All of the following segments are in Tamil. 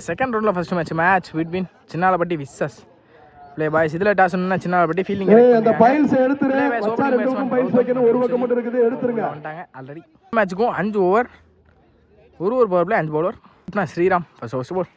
செகண்ட் ரவுண்டில் first match between Chinnalapatti versus Play Boys. இதில் டாஸ் ஒன்றுனா சின்னாலப்பட்டி ஃபீல்டிங் வந்துட்டாங்க ஆல்ரெடி. மேட்ச்சுக்கும் 5 ஓவர், ஒரு power play 5 bowler. Sriram first ball.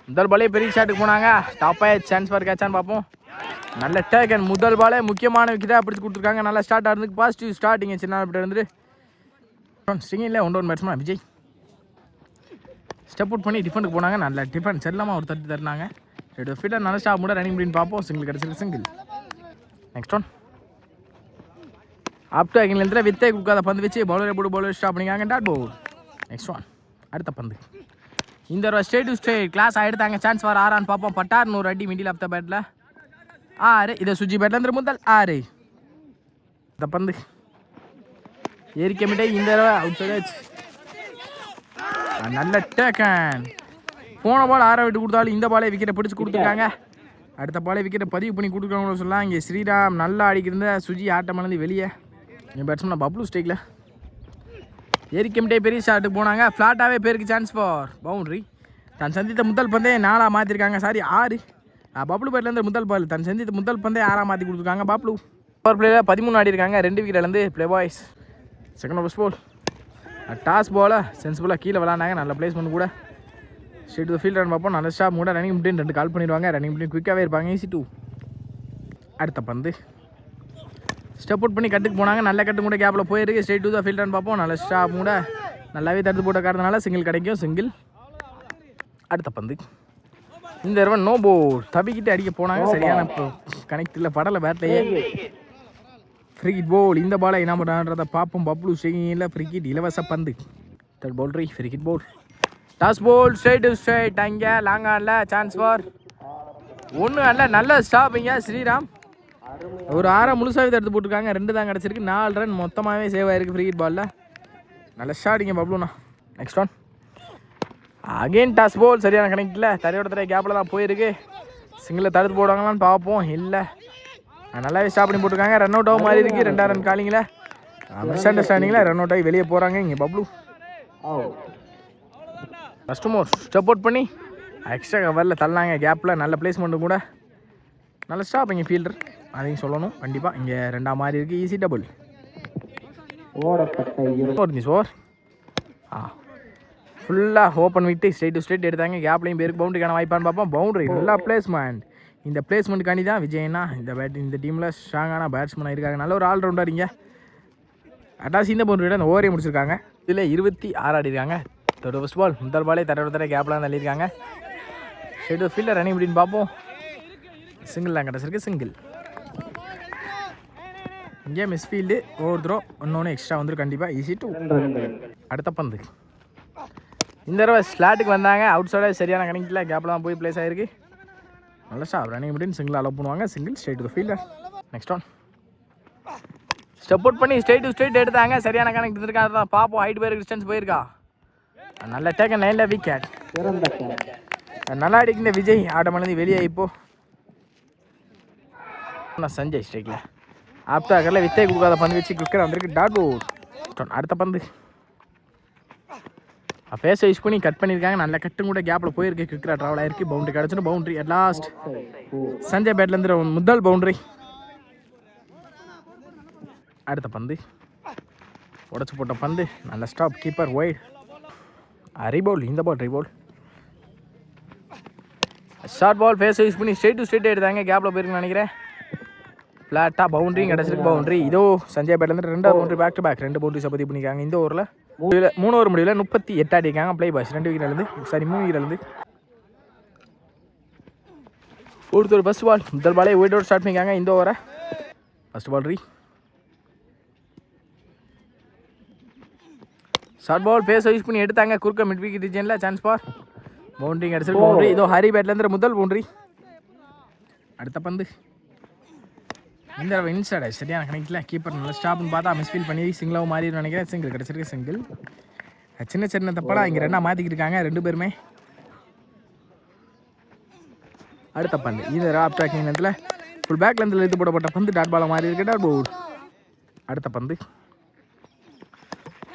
முதல் பாலே பெரிய ஷாட்டுக்கு போனாங்க. டாப் சான்ஸ் ஃபார் கேட்சான்னு பார்ப்போம். நல்ல டேக் அண்ட் முதல் பாலே முக்கியமான விக்கெட்டாக பிடிச்சி கொடுத்துருக்காங்க. நல்லா ஸ்டார்ட் ஆகிறதுக்கு பாசிட்டிவ் ஸ்டார்டிங்க சின்னாலப்பட்டி இருந்துட்டு. ஸ்ட்ரிங்கில் 1 பேட்ஸ்மேன் விஜய் ஸ்டெப் அவுட் பண்ணி டிஃபெண்டுக்கு போனாங்க. நல்ல டிஃபெண்ட் செல்லாமல் ஒரு தட்டி தட்டினாங்க. ரெண்டு ஃபீல்டர் நல்ல ஸ்டாப் கூட ரன்னிங் அப்படின்னு பார்ப்போம். சிங்கிள் கிடச்சிருக்கு சிங்கிள். நெக்ஸ்ட் ஒன் ஆப்டர் அகிலேந்திர வித்தை கொடுக்காத பந்து வச்சு பவுலரை போட்டு பவுலர் ஸ்டாப் பண்ணிக்காங்க. Dot ball. நெக்ஸ்ட் ஒன் அடுத்த பந்து. இந்த ஒரு ஸ்ட்ரெயிட் டு ஸ்ட்ரெயிட் கிளாஸ் ஆகிடுத்தாங்க. சான்ஸ் வர ஆறான்னு பார்ப்போம். பட்டார் 100 அடி மிடில் ஆஃப் த பேட்டில் 6. இதை சுஜி பேட்லேருந்து முதல் 6. இந்த பந்து ஏரிக்க மிட்டை இந்த தடவை அவுட் சைட். நல்ல டேக்கன். போன பால் 6 விட்டு கொடுத்தாலும் இந்த பாலை விக்கெட்டை பிடிச்சி கொடுத்துருக்காங்க. அடுத்த பாலை விக்கெட்டை பதிவு பண்ணி கொடுக்குறாங்கன்னு சொல்லலாம். இங்கே ஸ்ரீராம் நல்லா அடிக்கிறத சுஜி ஆட்டமானது வெளியே. என் பேட்ஸ்மேன் பப்ளூ ஸ்டேக்கில் ஏரிக்கமிட்டே பெரிய ஷாட்டுக்கு போனாங்க. ஃப்ளாட்டாகவே பேருக்கு சான்ஸ் ஃபார் பவுண்ட்ரி. தன் சந்தித்த முதல் பந்தே 4 மாற்றிருக்காங்க. சாரி 6. பப்ளூ பேட்லேருந்து முதல் பால் தன் சந்தித்த முதல் பந்தே 6 மாற்றி கொடுத்துருக்காங்க. பப்ளூ பவர் பிளேயில் 13 ஆடி இருக்காங்க. 2 விக்கெட்லேருந்து ப்ளே பாய்ஸ். செகண்ட் ஓவர் பால் டாஸ் பாலை சென்சிபிளாக கீழே விளாண்டாங்க. நல்ல பிளேஸ்மெண்ட் கூட. ஸ்ட்ரெயிட் டு ஃபீல்ட் ரன் பார்ப்போம். நல்ல ஸ்டாப் கூட ரன்னிங் முடியும் 2 கால் பண்ணிடுவாங்க. ரன்னிங் முடியும் குயிக்காகவே இருப்பாங்க. ஈஸி 2. அடுத்த பந்து ஸ்டெப் அவுட் பண்ணி கட்டுக்கு போனாங்க. நல்ல கட்டு கூட கேப்பில் போயிருக்கு. Straight to the field run பார்ப்போம். நல்ல ஸ்டாப் கூட நல்லாவே தடுத்து போட்ட காரணத்தினால சிங்கிள் கிடைக்கும். சிங்கிள். அடுத்த பந்து இந்த தடவை நோ போல் தப்பிக்கிட்டு அடிக்க போனாங்க. சரியான கனெக்ட் இல்லை படலை பேட்லையே. ஃப்ரீகிட் போல். இந்த பாலை என்ன பண்ணுறத பார்ப்போம். பப்ளூ ஸ்டேக்கிங்கில் ஃப்ரீகிட் இலவச பந்து. தேர்ட் பவுல்ட்ரி ஃப்ரீகிட் போல். டாஸ் போல் ஸ்ட்ரெயிட் டு ஸ்ட்ரெயிட். அங்கே லாங் ஆடல சான்ஸ் ஃபார் 1 அல்ல. நல்ல ஸ்டாப்பிங்க ஸ்ரீராம். ஒரு 6 முழுசாகவே தடுத்து போட்டிருக்காங்க. 2 தான் கிடச்சிருக்கு. 4 ரன் மொத்தமாகவே சேவ் ஆகிருக்கு ஃப்ரீகிட் பாலில். நல்ல ஷாட்டிங்க பப்ளூண்ணா. நெக்ஸ்ட் ஒன் அகெயின் டாஸ் போல். சரியான கனெக்ட் இல்லை. தரையோட தரைய கேப்பில் தான் போயிருக்கு. சிங்கிளில் தடுத்து போடுவாங்களான்னு பார்ப்போம். இல்லை நல்லாவே ஸ்டாப் பண்ணி போட்டிருக்காங்க. ரன் அவுட் ஆக மாதிரி இருக்குது. 2 ரன் காலிங்கில் மிஸ் அண்டர்ஸ்டாண்டிங்கில் ரன் அவுட் ஆகி வெளியே போகிறாங்க. இங்கே பப்ளூ ஃபஸ்ட்டு மோர் ஸ்டெப் அவுட் பண்ணி எக்ஸ்ட்ரா கவரில் தள்ளாங்க. கேப்பில் நல்ல பிளேஸ்மெண்ட்டும் கூட. நல்ல ஸ்டாப் இங்கே ஃபீல்டர் அதையும் சொல்லணும் கண்டிப்பாக. இங்கே 2 மாதிரி இருக்குது. Easy double. ஓவர் ஃபுல்லாக ஓப்பன் விட்டு ஸ்ட்ரெயிட் டு ஸ்ட்ரெயிட் எடுத்தாங்க. கேப்லையும் பேருக்கு பவுண்டரிக்கான வாய்ப்பான்னு பார்ப்போம். பவுண்டரி நல்லா பிளேஸ்மெண்ட். இந்த பிளேஸ்மெண்ட்டுக்காண்டி தான் விஜய்னா இந்த டீமில் ஸ்ட்ராங்கான பேட்ஸ்மேனாக இருக்காங்க. நல்ல ஒரு ஆல்ரவுண்டர். இங்கே அட்டாஸ் இந்த பவுண்டரியோட அந்த ஓவரே முடிச்சிருக்காங்க. இதில் 26 ஆடி இருக்காங்க. ஃபர்ஸ்ட் பால் முதல் பாலே தர கேப்லாம் தள்ளியிருக்காங்க. ஸ்ட்ரெயிட் ஃபீல்டர் ரன்னிங் அப்படின்னு பார்ப்போம். சிங்கிள் தான் கிடச்சிருக்கு. சிங்கிள். இங்கே மிஸ் ஃபீல்டு ஓவர் த்ரோ இன்னொன்று எக்ஸ்ட்ரா வந்துடும் கண்டிப்பாக. ஈஸி 2. அடுத்த பந்து இந்த தடவை ஸ்லாட்டுக்கு வந்தாங்க. அவுட் சைடாக சரியான கனெக்டில் கேப்பில் தான் போய் பிளேஸ் ஆகிருக்கு. நல்ல ஸ்டாப் ரன்னிங் அப்படின்னு சிங்கிள் அலோவ் பண்ணுவாங்க. Single. Straight to fielder. Next one step out பண்ணி ஸ்ட்ரெயிட் டு ஸ்ட்ரெயிட் எடுத்தாங்க. சரியான கனெக்ட் இருந்திருக்கா தான் பார்ப்போம். ஹைட் பேருக்கு டிஸ்டன்ஸ் போயிருக்கா. நல்ல டேக் அண்ட் 9 விக்கெட். நல்லா அடிக்கிற விஜய் ஆட்டமானது வெளியே. இப்போது சஞ்சய் ஸ்ட்ரைக்கில் ஆப்டாக்கரில் வித்தை கொடுக்காத பந்து வச்சு குக்கர் வந்திருக்கு. Dot ball. அடுத்த பந்து ஃபேஸை யூஸ் பண்ணி கட் பண்ணியிருக்காங்க. நல்ல கட்டும் கூட கேப்பில் போயிருக்கு. குக்கராக ட்ராவல் ஆகிருக்கு. பவுண்டரி கிடச்சிடும். Boundary at last. சஞ்சய் பேட்லேருந்து முதல் பவுண்டரி. அடுத்த பந்து உடச்சி போட்ட பந்து. நல்ல ஸ்டாப். Keeper white. ரீபவுல். இந்த பால் ரீபவுல். ஷார்ட் பால் ஃபேஸை யூஸ் பண்ணி ஸ்ட்ரெயிட் டு ஸ்ட்ரெயிட் எடுத்தாங்க. கேப்பில் போயிருக்குன்னு நினைக்கிறேன். ஃப்ளாட்டாக பவுண்டரியும் கிடச்சிருக்கு. பவுண்டரி. இதோ சஞ்சய் பேட்லேருந்து 2வது பவுண்டரி பேக் டு பேக் 2 பவுண்டரிஸை பதிவு பண்ணியிருக்காங்க. இந்த ஓவரில் 3 ஓவர் முடிவில் 38 ஆடிருக்காங்க. Play boys 2 விக்கெட்லேருந்து 3 விக்கெட்லேருந்து. ஒருத்தர் ஃபஸ்ட் பால் முதல் பாலே ஒயிட் ஸ்டார்ட் பண்ணியிருக்காங்க. இந்த ஓவரை ஃபஸ்ட் பால் ஷார்ட் பால் ஃபேஸை யூஸ் பண்ணி எடுத்தாங்க. குறுக்க மிட் விக்கெட் ரீஜனில் சான்ஸ் ஃபார் பவுண்டரி கிடச்சிருக்கு. பவுண்டரி. இதோ ஹரி பேட்லேருந்து முதல் பவுண்டரி. அடுத்த பந்து இந்த தடவை இன்சைட் சரியான கனெக்டில் கீப்பர் நல்ல ஸ்டாப்னு பார்த்தா மிஸ்ஃபீல் பண்ணி சிங்கிளாகவும் மாறி நினைக்கிறேன். சிங்கிள் கிடச்சிருக்கு. சிங்கிள். சின்ன தப்படா இங்கே 2 மாற்றிக்கிருக்காங்க 2 பேருமே. அடுத்த பந்து இந்த ராப் ட்ராக்கிங் நேரத்தில் ஃபுல் பேக்லேருந்து எடுத்து போடப்பட்ட பந்து டாட் பாலை மாறி இருக்கு. Dot ball. அடுத்த பந்து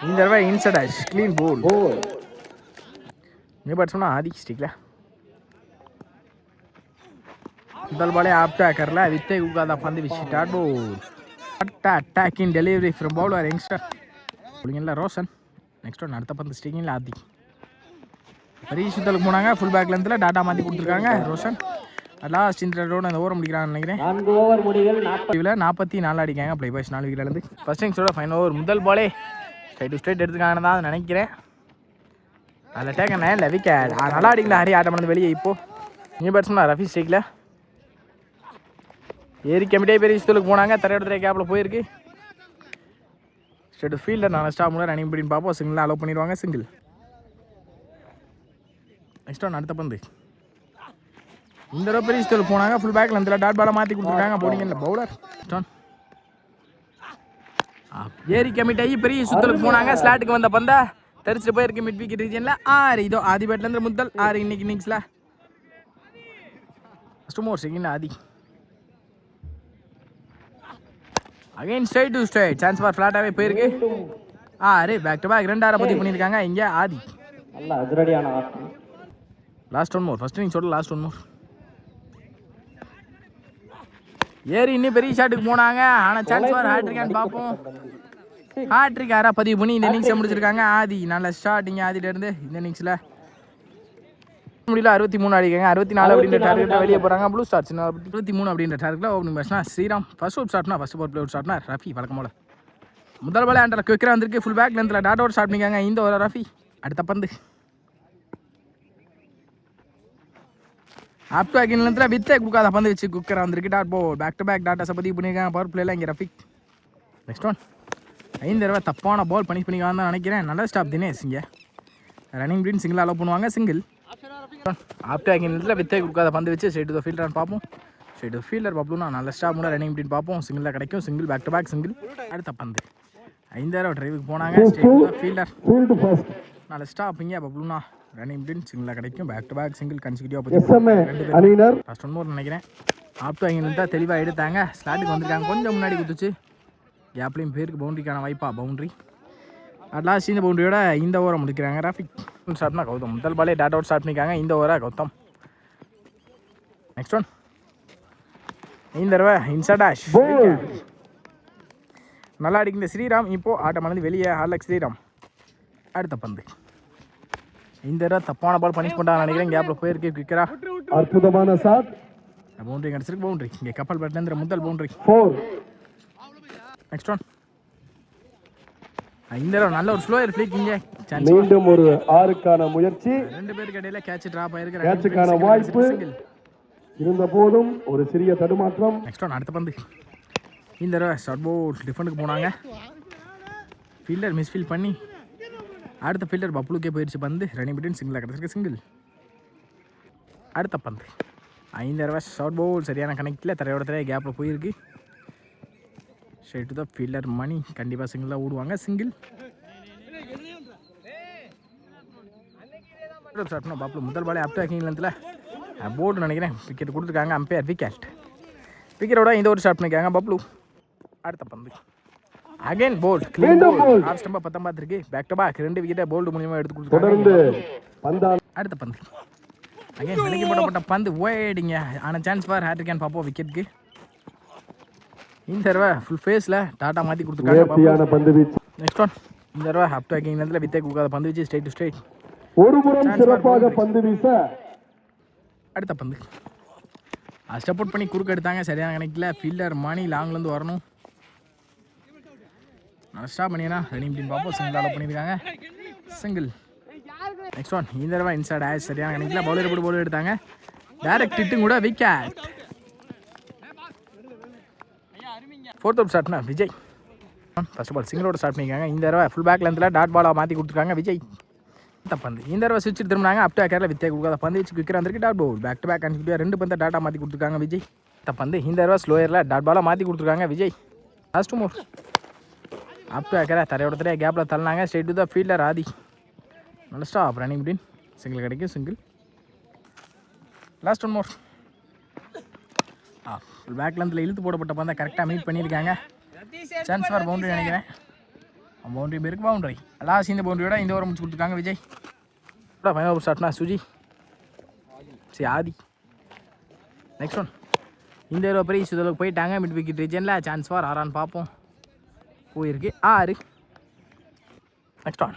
இந்த தடவை inside clean ball. New batsman Adhi ஸ்டிக்கில் முதல் பாலே ஆப்டாக்கரில் வித்தை உட்காத பந்து விசிட்டாட் ball attacking delivery from bowler youngster புள்ளிங்கல்ல ரோஷன். நெக்ஸ்ட் ஒன் அடுத்த பந்து ஸ்டிக்கிங்கில் ஆதி பெரிய சுத்தலுக்கு போனாங்க. ஃபுல் பேக் லென்த்தில் டாட்டா மாற்றி கொடுத்துருக்காங்க ரோஷன். லாஸ்ட் இந்த ரோடு அந்த ஓவர் முடிக்கிறான்னு நினைக்கிறேன். 4 ஓவர் முடிவில் 44 அடிக்காங்க. ப்ளே பாய்ஸ் 4 விக்கெட்லேருந்து ஃபர்ஸ்ட் இன்னிங்ஸோட ஃபைனல் ஓவர் முதல் பாலே ஸ்ட்ரைட் எடுத்துக்காங்கன்னு தான் நினைக்கிறேன். அதில் டேக்கண்ணே இல்லை விக்கெட் நல்லா அடிக்கல. ஹரி ஆட்டம் பண்ணது வெளியே. இப்போது நியூ பேட்ஸ்மேன் ரஃபி ஸ்ட்ரைக்கில் ஏரி கமிட்டே பெரிய சுத்தலுக்கு போனாங்க. தரையோட கேப்பில் போயிருக்கு. ஸ்ட்ரெயிட் ஃபீல்டர் நான் ஸ்டாப் முன்னாடி ரன்னிங் பிடின்னு பார்ப்போம். சிங்கிளாக அலோவ் பண்ணிடுவாங்க. சிங்கிள். நெக்ஸ்ட் ஒன் அடுத்த பந்து இந்த தடவை பெரிய சுத்தலுக்கு போனாங்க. ஃபுல் பேக்கில் அந்த டாட் பாலை மாற்றி கொடுத்துருக்காங்க. போடிங்கல்ல பவுலர் ஏரி கமிட் ஆகி பெரிய சுத்தலுக்கு போனாங்க. ஸ்லாட்டுக்கு வந்த பந்தா தெரிச்சுட்டு போயிருக்கு மிட் விக்கெட் ரீஜனில். 6 இதோ ஆதி பேட்லேருந்து முதல் 6 இன்னைக்கு இன்னிங்ஸில் first more second Adhi again straight to straight chance for ஃப்ளாட்டாகவே போயிருக்கு. 6 பேக் டு பேக் 2 6 பதிவு பண்ணியிருக்காங்க. இங்கே ஆதி நல்ல அதிரடியான ஆட்டம். லாஸ்ட் ஒன் மோர் ஃபர்ஸ்ட் இன்னிங்ஸோட லாஸ்ட் ஒன் மோர். ஏறி இன்னும் பெரிய ஷாட்டுக்கு போனாங்க. ஆனால் சான்ஸ் ஃபார் ஹேட்ரிக்கான்னு பார்ப்போம். ஹேட்ரிக் யாரா பதிவு பண்ணி இந்த இன்னிங்ஸை முடிச்சிருக்காங்க. ஆதி நல்ல ஸ்டார்டிங் ஆதியிலேருந்து இந்த இன்னிங்ஸில் முடியல. 63 அடிக்காங்க. 64 அப்படின்ற டார்கெட்டில் வெளியே போகிறாங்க. ப்ளூ ஸ்டார்ஸ் 23 அப்படின்ற டார்கெட்டில் ஓப்பனிங் பேட்ஸ்னா ஸ்ரீராம். ஃபர்ஸ்ட் அவுட் ஸ்டார்ட்னா ஃபர்ஸ்ட் பால் பிளே அவுட் ஸ்டார்ட்னா ரஃபி வழக்கம் போல முதல் பாலே அண்டர் குவிக்கராக வந்திருக்கு. ஃபுல் பேக் லென்த்தில் டாட் அவுட் ஸ்டார்ட் பண்ணிக்காங்க. இந்த ஒரு ரஃபி அடுத்த பந்து அப் டு அகின் லென்த்தில் வித்தை கொடுக்காத பந்து வச்சு குக்கராக வந்திருக்கு. Dot ball back to back டாட்டா பதிவு பண்ணியிருக்காங்க. பவர் பிளேல இங்கே ரஃபிக். நெக்ஸ்ட் ஒன் 5 தடவை தப்பான பால் பண்ணிக்கான்னு தான் நினைக்கிறேன். நல்ல ஸ்டாப் தினேஷ். இங்கே ரன்னிங் பிடின்னு சிங்கிள் அலோவ் பண்ணுவாங்க. சிங்கிள். ஆப்டர் அகின்ல வித்தை கொடுக்காத பந்து வச்சு ஸ்ட்ரைட் டு ஃபீல்டர் பார்ப்போம். ஸ்ட்ரைட் டு ஃபீல்டர் பப்ளுனா நல்ல ஸ்டாப் கூட ரன்னிங் பிடின்னு பார்ப்போம். சிங்கிளாக கிடைக்கும். Single back to back single. அடுத்த பந்து 5 தடவை டிரைவுக்கு போனாங்க. ஸ்ட்ரைட் டு ஃபீல்டர் நல்ல ஸ்டாப். இங்கே பப்ளுனா ரன்னிங் பிடின் சிங்கிளாக கிடைக்கும். பேக் டு பேக் சிங்கிள் கன்சிக்யூட்டிவாக போச்சு. ஃபர்ஸ்ட் ஒன் மோர் நினைக்கிறேன். ஆப்டர் அகின் தான் தெளிவாக எடுத்தாங்க. ஸ்லாட்டுக்கு வந்திருக்காங்க. கொஞ்சம் முன்னாடி குதிச்சு கேப்லேயும் பேருக்கு பவுண்டரிக்கான வாய்ப்பா பவுண்டரி. லாஸ்ட் இந்த பவுண்டரியோட இந்த ஓவரை முடிக்கிறாங்க. ராஃபிக் ஸ்டார்ட்னா கௌதம் முதல் பாலே டாட் அவுட் ஸ்டார்ட் பண்ணிக்காங்க. இந்த ஓவராக கௌதம். நெக்ஸ்ட் ஒன் இந்த தடவை இன்சடாஷ் நல்லா அடிக்கிற ஸ்ரீராம். இப்போது ஆட்டமானது வெளியே ஹாலக் ஸ்ரீராம். அடுத்த பந்து இந்த தடவை தப்பான பால் பனிஷ் பண்ணுறாங்க நினைக்கிறேன். கேப்பில் போயிருக்கு குவிக்கரா. அற்புதமான ஷாட். பவுண்டரி கிடச்சிருக்கு. பவுண்டரி இங்கே கப்பல் பேட்லேருந்து முதல் பவுண்டரி. நெக்ஸ்ட் ஒன் இந்த நல்ல ஒரு ஸ்லோயர் ஃப்ளீக். இங்கே மீண்டும் ஒரு 6க்கான முயற்சி. 2 பேருக்கு இடையில கேட்ச் டிராப் ஆயிருக்கு. கேட்சுக்கான வாய்ப்பு இருந்த போதும் ஒரு சிறிய தடுமாற்றம். நெக்ஸ்ட் ஒன் அடுத்த பந்து இந்த தடவை ஷார்ட் போல் டிஃபனுக்கு போனாங்க. ஃபீல்டர் மிஸ்ஃபீல் பண்ணி அடுத்த ஃபீல்டர் பப்ளுக்கே போயிடுச்சு பந்து. ரன்னிங் பிட்வீன் சிங்கிளாக கிடச்சிருக்கு. சிங்கிள். அடுத்த பந்து 5 தடவை ஷார்ட் போல் சரியான கனெக்டில் தரையோட தரைய கேப்பில் போயிருக்கு. ஸ்ட்ரைட் டு த ஃபீல்டர் மணி கண்டிப்பாக சிங்கிளாக ஓடுவாங்க. சிங்கிள். பாப்பு முதல் பாலே அப் டு அகின் லென்த்தில் போர்டு நினைக்கிறேன் விக்கெட் கொடுத்துருக்காங்க. Umpire wicket. விக்கெட்டோட இந்த ஒரு ஷாட் பண்ணிக்காங்க பப்ளு. அடுத்த பந்து again bowled clean ball. Off ஸ்டம்பா 19 இருக்கு. பேக் டு பேக் 2 விக்கெட்டை போல்டு மூலியமாக எடுத்து கொடுத்துருக்காங்க. அடுத்த பந்து அகைன் வெளிக்கு போடப்பட்ட பந்து ஓடிங்க. ஆனால் சான்ஸ் ஃபார் ஹேட்ரிக்கான் பார்ப்போம் விக்கெட்டுக்கு. இந்த தடவை ஃபுல் ஃபேஸில் டாட்டா மாற்றி கொடுத்துருக்காங்க. நெக்ஸ்ட் ஒன் இந்த தடவை அப் டு அகின் லென்த்தில் வித்தை கொடுக்காத பந்து வச்சு ஸ்ட்ரைட் டு ஸ்ட்ரைட் ஒரு புறம் சிறப்பாக பந்து வீச. அடுத்த பந்து சப்போர்ட் பண்ணி குறுக்க எடுத்தாங்க. சரியான கணக்கில் ஃபீல்டர் மணி லாங்லேருந்து வரணும். நல்லா ஸ்டாப் பண்ணினா ரன்னிங் டீம் பார்ப்போம். சிங்கிள் அலோவ் பண்ணியிருக்காங்க. சிங்கிள். நெக்ஸ்ட் ஒன் இந்த தடவை இன்சைட் ஆஷ் சரியான கணக்கில் பவுலர் போட்டு பவுலர் எடுத்தாங்க. டைரக்ட் ஹிட்டும் கூட விக்கெட். ஃபோர்த் அவுட் ஸ்டார்ட்னா விஜய். ஃபர்ஸ்ட் பால் சிங்கிளோட ஸ்டார்ட் பண்ணியிருக்காங்க. இந்த தடவை ஃபுல் பேக் லென்த்தில் டாட் பாலாக மாற்றி கொடுத்துருக்காங்க விஜய். பந்து இந்த தடவை சுவிட்ச் திரும்பினாங்க. அப் டு அக்கரில் வித்தியா கொடுக்காத பந்து வச்சு குவிக்கராக வந்திருக்கு. Dot ball back to back கன்சிக்யூட்டிவாக 2 பந்தை டாட்டா மாற்றி கொடுத்துருக்காங்க விஜய். பந்து இந்த தடவை ஸ்லோயரில் டாட் பாலாக மாற்றி கொடுத்துருக்காங்க Vijay. Last move up to அக்கரை தரையோட தரையா கேப்பில் தள்ளினாங்க. Straight to the fielder Adhi. நல்ல ஸ்டாப் ரன்னிங் பிடின் சிங்கிள் கிடைக்கும். Single. Last one more. Back லென்த்தில் இழுத்து போடப்பட்ட பந்தை கரெக்டாக மீட் பண்ணியிருக்காங்க. சான்ஸ் ஃபார் பவுண்டரி நினைக்கிறேன். பவுண்டரி பேருக்கு பவுண்டரி. லாஸ்ட் இந்த பவுண்டரியோட இந்த ஓவர் முடிச்சு கொடுத்துருக்காங்க விஜய். ஃபைனல் ஓவர் ஸ்டார்ட்னா சுஜி சரி ஆதி. நெக்ஸ்ட் ஒன் இந்த ஒரு பெரிய சுதலுக்கு போயிட்டாங்க. மிட் விக்கெட் ரீஜனில் சான்ஸ் ஃபார் ஆறான்னு பார்ப்போம். போயிருக்கு 6. நெக்ஸ்ட் ஒன்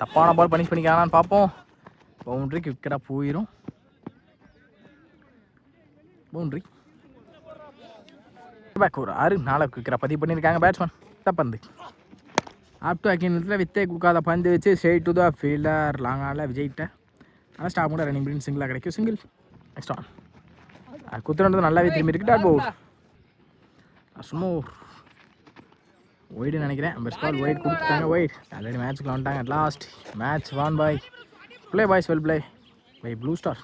தப்பான பால் பனிஷ் பண்ணிக்கானான்னு பார்ப்போம். பவுண்ட்ரி விக்கெட்டாக போயிடும். பவுண்ட்ரி பேக் ஒரு 6. 4 விக்கெட்டாக பதிவு பண்ணியிருக்காங்க பேட்ஸ்மேன். தப்பந்து ஆப் டு அக்கினத்தில் வித்தே கொடுக்காத பந்து வச்சு straight to the fielder. Long ஆனில் விஜய்கிட்ட ஆனால் ஸ்டாப் கூட ரன்னிங் பிரிண்ட் சிங்கிளாக கிடைக்கும். சிங்கிள். நெக்ஸ்ட் ஒன் குத்துறது நல்லாவே திரும்பி இருக்கு. டாட் பவுல் சும்மா ஒய்டுன்னு நினைக்கிறேன். பெஸ்ட் பால் ஒய்ட் கொடுத்துட்டாங்க. ஒய்ட் ஆல்ரெடி மேட்ச்சுக்கு வந்துட்டாங்க. At last match won by Play Boys well play by Blue star.